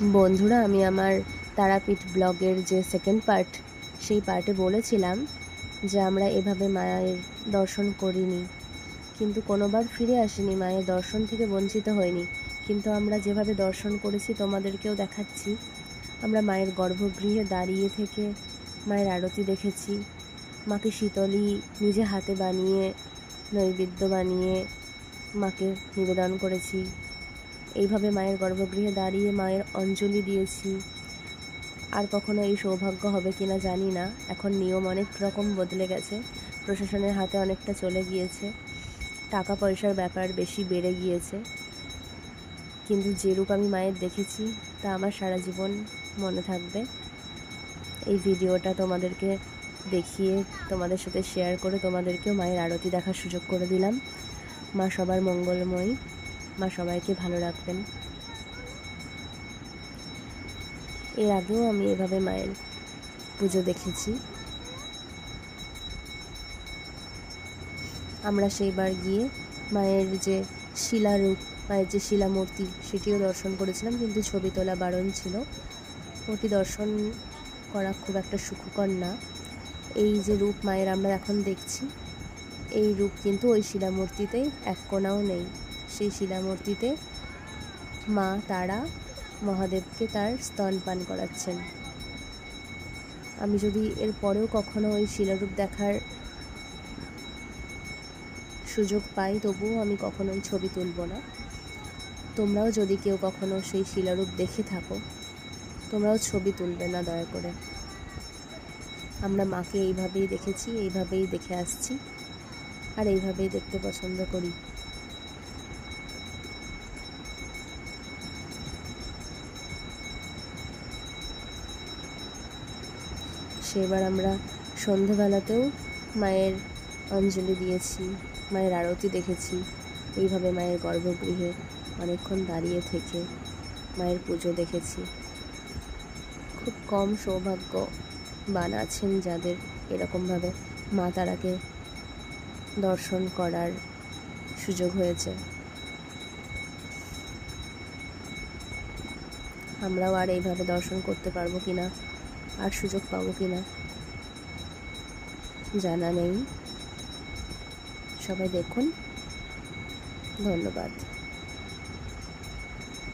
বন্ধুরা, আমি আমার তারাপীঠ ব্লগের যে সেকেন্ড পার্ট, সেই পার্টে বলেছিলাম যে আমরা এভাবে মায়ের দর্শন করিনি, কিন্তু কোনোবার ফিরে আসিনি, মায়ের দর্শন থেকে বঞ্চিত হয়নি। কিন্তু আমরা যেভাবে দর্শন করেছি তোমাদেরকেও দেখাচ্ছি। আমরা মায়ের গর্ভগৃহে দাঁড়িয়ে থেকে মায়ের আরতি দেখেছি। মাকে শীতলী নিজে হাতে বানিয়ে নৈবেদ্য বানিয়ে মাকে নিবেদন করেছি। এইভাবে মায়ের গর্ভগৃহে দাঁড়িয়ে মায়ের অঞ্জলি দিয়েছি। আর কখনো এই সৌভাগ্য হবে কিনা জানি না। এখন নিয়ম অনেক রকম বদলে গেছে, প্রশাসনের হাতে অনেকটা চলে গিয়েছে, টাকা পয়সার ব্যাপার বেশি বেড়ে গিয়েছে। কিন্তু যে রূপ আমি মায়ের দেখেছি তা আমার সারা জীবন মনে থাকবে। এই ভিডিওটা তোমাদেরকে দেখিয়ে, তোমাদের সাথে শেয়ার করে তোমাদেরকেও মায়ের আরতি দেখার সুযোগ করে দিলাম। মা সবার মঙ্গলময়ী, মা সবাইকে ভালো রাখবেন। এর আগেও আমি এভাবে মায়ের পুজো দেখেছি। আমরা সেইবার গিয়ে মায়ের যে শিলারূপ, মায়ের যে শিলামূর্তি, সেটিও দর্শন করেছিলাম, কিন্তু ছবি তোলা বারণ ছিল। ওটি দর্শন করা খুব একটা সুখকর না। এই যে রূপ মায়ের আমরা এখন দেখছি, এই রূপ কিন্তু ওই শিলামূর্তিতেই এক কোণাও নেই। সেই শিলামূর্তিতে মা তারা মহাদেবকে তার স্তনপান করাচ্ছেন। আমি যদি এর পরেও কখনো ওই শিলারূপ দেখার সুযোগ পাই, তবুও আমি কখনোই ছবি তুলব না। তোমরাও যদি কেউ কখনো সেই শিলারূপ দেখে থাকো, তোমরাও ছবি তুলবে না দয়া করে। আমরা মাকে এইভাবেই দেখেছি, এইভাবেই দেখে আসছি, আর এইভাবেই দেখতে পছন্দ করি। সেবার আমরা সন্ধ্যাবেলাতেও মায়ের অঞ্জলি দিয়েছি, মায়ের আরতি দেখেছি। এইভাবে মায়ের গর্ভগৃহে অনেকক্ষণ দাঁড়িয়ে থেকে মায়ের পুজো দেখেছি। খুব কম সৌভাগ্যবান আছেন যাদের এরকমভাবে মা তারাকে দর্শন করার সুযোগ হয়েছে। আমরাও আর এইভাবে দর্শন করতে পারবো কিনা, আর সুযোগ পাবো কিনা জানা নেই। সবাই দেখুন। ধন্যবাদ।